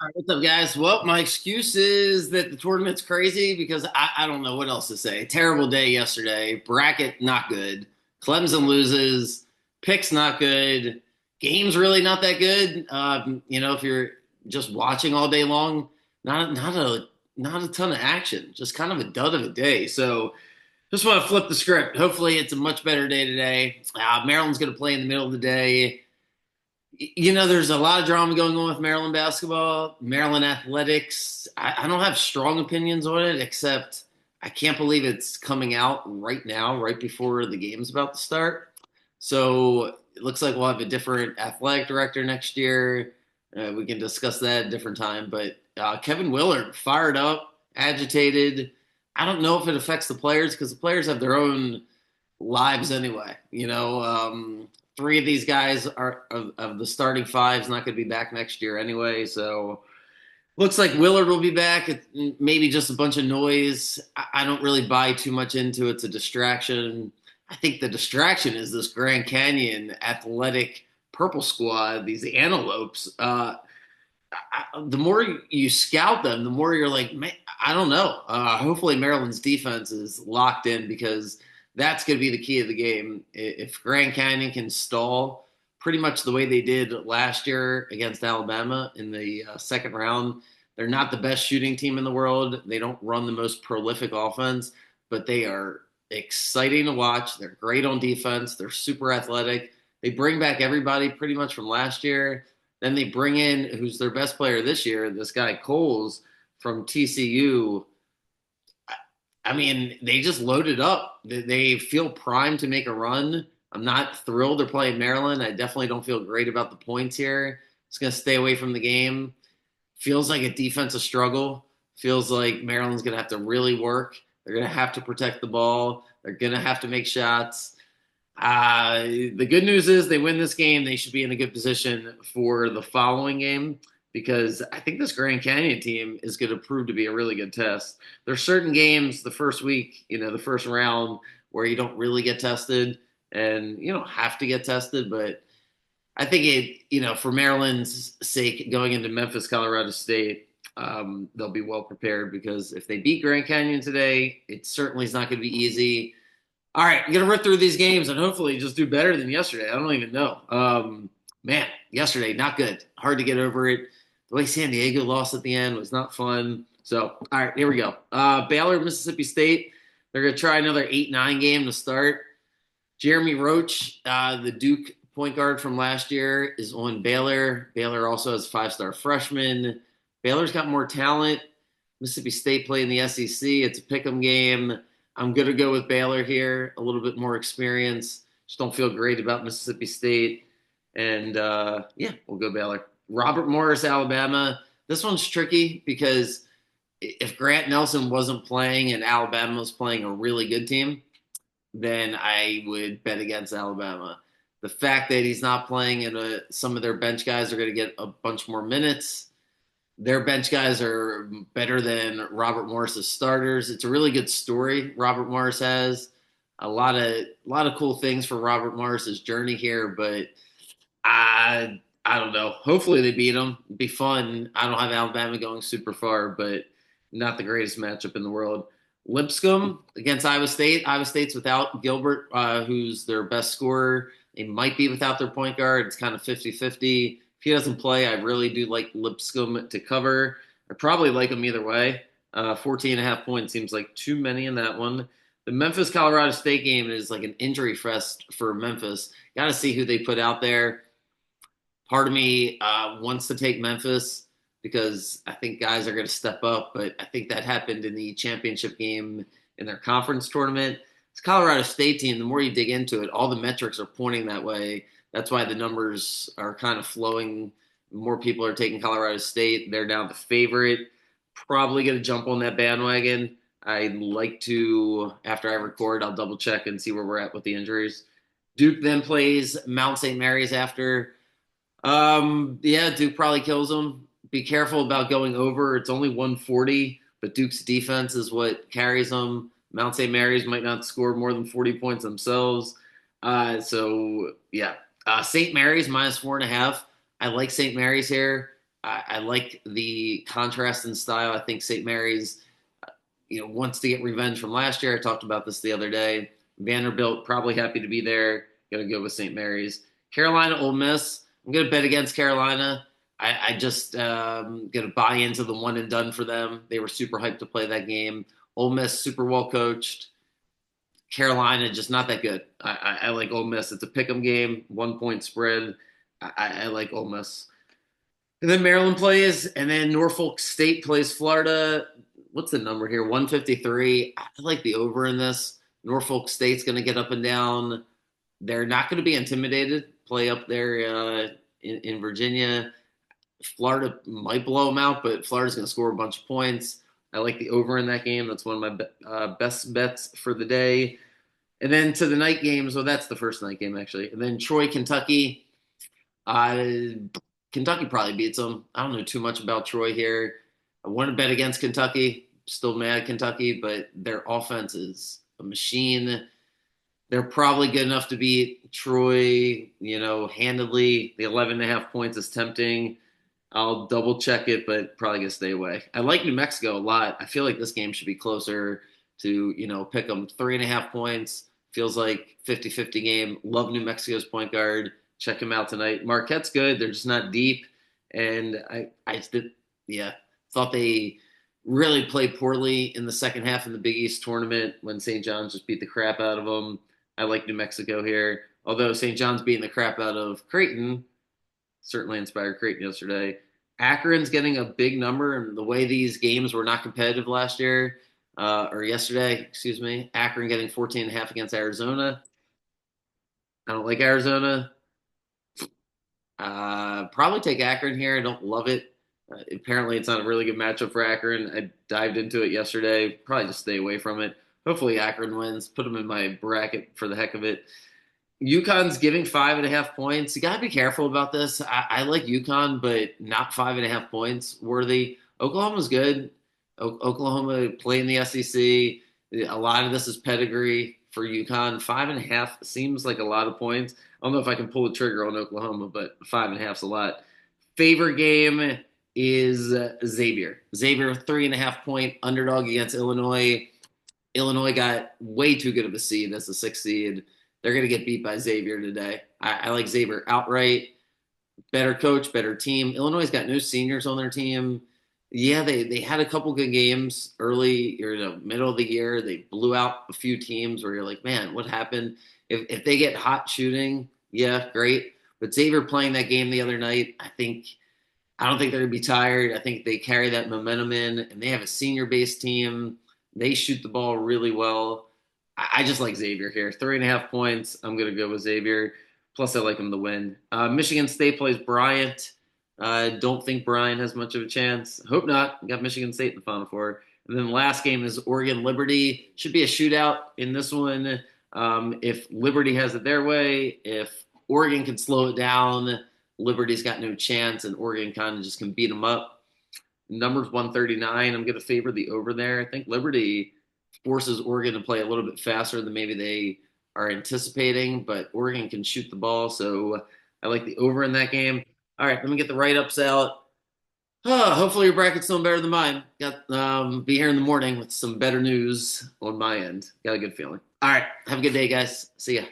All right, what's up, guys? Well, my excuse is that the tournament's crazy because I don't know what else to say. Terrible day yesterday. Bracket not good. Clemson loses. Picks not good. Game's really not that good. If you're just watching all day long, not a ton of action. Just kind of a dud of a day. So just want to flip the script. Hopefully, it's a much better day today. Maryland's going to play in the middle of the day. There's a lot of drama going on with Maryland basketball, Maryland athletics. I don't have strong opinions on it, except I can't believe it's coming out right now, right before the game's about to start. So it looks like we'll have a different athletic director next year. We can discuss that at a different time. But Kevin Willard, fired up, agitated. I don't know if it affects the players because the players have their own lives anyway. Three of these guys are of the starting five is not going to be back next year anyway. So looks like Willard will be back. Maybe just a bunch of noise. I don't really buy too much into it. It's a distraction. I think the distraction is this Grand Canyon athletic purple squad, these antelopes. The more you scout them, the more you're like, man, I don't know. Hopefully, Maryland's defense is locked in because that's going to be the key of the game. If Grand Canyon can stall pretty much the way they did last year against Alabama in the second round, they're not the best shooting team in the world. They don't run the most prolific offense, but they are exciting to watch. They're great on defense. They're super athletic. They bring back everybody pretty much from last year. Then they bring in who's their best player this year, this guy Coles from TCU. I mean, they just loaded up. They feel primed to make a run. I'm not thrilled they're playing Maryland. I definitely don't feel great about the points here. It's going to stay away from the game. Feels like a defensive struggle. Feels like Maryland's going to have to really work. They're going to have to protect the ball. They're going to have to make shots. The good news is they win this game. They should be in a good position for the following game because I think this Grand Canyon team is going to prove to be a really good test. There's certain games the first week, the first round where you don't really get tested and you don't have to get tested, but I think for Maryland's sake, going into Memphis, Colorado State, they'll be well prepared because if they beat Grand Canyon today, it certainly is not going to be easy. All right, I'm gonna rip through these games and hopefully just do better than yesterday. I don't even know. Man, yesterday not good. Hard to get over it. The way San Diego lost at the end was not fun. So, all right, here we go. Baylor, Mississippi State. They're gonna try another 8-9 game to start. Jeremy Roach, the Duke point guard from last year, is on Baylor. Baylor also has five-star freshman. Baylor's got more talent. Mississippi State play in the SEC. It's a pick'em game. I'm going to go with Baylor here, a little bit more experience. Just don't feel great about Mississippi State. And yeah, we'll go Baylor. Robert Morris, Alabama. This one's tricky because if Grant Nelson wasn't playing and Alabama was playing a really good team, then I would bet against Alabama. The fact that he's not playing and some of their bench guys are going to get a bunch more minutes, their bench guys are better than Robert Morris's starters. It's a really good story Robert Morris has. A lot of cool things for Robert Morris's journey here, but I don't know. Hopefully they beat them. It'd be fun. I don't have Alabama going super far, but not the greatest matchup in the world. Lipscomb against Iowa State. Iowa State's without Gilbert, who's their best scorer. They might be without their point guard. It's kind of 50-50. If he doesn't play, I really do like Lipscomb to cover. I probably like him either way. 14 and a half points seems like too many in that one. The Memphis Colorado State game is like an injury fest for Memphis. Got to see who they put out there. Part of me wants to take Memphis because I think guys are going to step up, but I think that happened in the championship game in their conference tournament. It's Colorado State team. The more you dig into it, all the metrics are pointing that way. That's why the numbers are kind of flowing. More people are taking Colorado State. They're now the favorite. Probably going to jump on that bandwagon. I'd like to, after I record, I'll double check and see where we're at with the injuries. Duke then plays Mount St. Mary's after. Yeah, Duke probably kills them. Be careful about going over. It's only 140, but Duke's defense is what carries them. Mount St. Mary's might not score more than 40 points themselves. So, yeah. St. Mary's minus 4.5. I like St. Mary's here. I like the contrast in style. I think St. Mary's, wants to get revenge from last year. I talked about this the other day. Vanderbilt probably happy to be there. Going to go with St. Mary's. Carolina, Ole Miss. I'm going to bet against Carolina. I just going to buy into the one and done for them. They were super hyped to play that game. Ole Miss super well coached. Carolina just not that good. I like Ole Miss. It's a pick'em game, 1 point spread. I like Ole Miss. And then Maryland plays, and then Norfolk State plays Florida. What's the number here? 153. I like the over in this. Norfolk State's going to get up and down. They're not going to be intimidated. Play up there in Virginia. Florida might blow them out, but Florida's going to score a bunch of points. I like the over in that game. That's one of my best bets for the day. And then to the night games. Well, that's the first night game, actually. And then Troy, Kentucky. Uh, Kentucky probably beats them. I don't know too much about Troy here. I want to bet against Kentucky. Still mad at Kentucky, but their offense is a machine. They're probably good enough to beat Troy, handedly. The 11.5 points is tempting. I'll double check it, but probably gonna stay away. I like New Mexico a lot. I feel like this game should be closer to, pick them 3.5 points. Feels like 50-50 game. Love New Mexico's point guard. Check him out tonight. Marquette's good. They're just not deep. And yeah, thought they really played poorly in the second half in the Big East tournament when St. John's just beat the crap out of them. I like New Mexico here. Although St. John's beating the crap out of Creighton, certainly inspired Creighton yesterday. Akron's getting a big number, and the way these games were not competitive last year, or yesterday, excuse me. Akron getting 14.5 against Arizona. I don't like Arizona. Probably take Akron here. I don't love it. Apparently, it's not a really good matchup for Akron. I dived into it yesterday. Probably just stay away from it. Hopefully, Akron wins. Put them in my bracket for the heck of it. UConn's giving 5.5 points. You got to be careful about this. I like UConn, but not 5.5 points worthy. Oklahoma's good. Oklahoma playing the SEC. A lot of this is pedigree for UConn. 5.5 seems like a lot of points. I don't know if I can pull the trigger on Oklahoma, but 5.5's a lot. Favorite game is Xavier. Xavier 3.5 point underdog against Illinois. Illinois got way too good of a seed as the sixth seed. They're going to get beat by Xavier today. I like Xavier outright. Better coach, better team. Illinois got no seniors on their team. Yeah, they had a couple good games early or middle of the year. They blew out a few teams where you're like, man, what happened? If they get hot shooting, yeah, great. But Xavier playing that game the other night, I don't think they're gonna be tired. I think they carry that momentum in, and they have a senior-based team. They shoot the ball really well. I just like Xavier here. 3.5 points. I'm gonna go with Xavier. Plus, I like them to win. Michigan State plays Bryant. Don't think Bryant has much of a chance. Hope not. Got Michigan State in the Final Four. And then the last game is Oregon Liberty. Should be a shootout in this one. If Liberty has it their way, if Oregon can slow it down, Liberty's got no chance, and Oregon kind of just can beat them up. Number's 139. I'm going to favor the over there. I think Liberty forces Oregon to play a little bit faster than maybe they are anticipating, but Oregon can shoot the ball, so I like the over in that game. All right, let me get the write-ups out. Hopefully your bracket's doing better than mine. Got be here in the morning with some better news on my end. Got a good feeling. All right, have a good day, guys. See ya.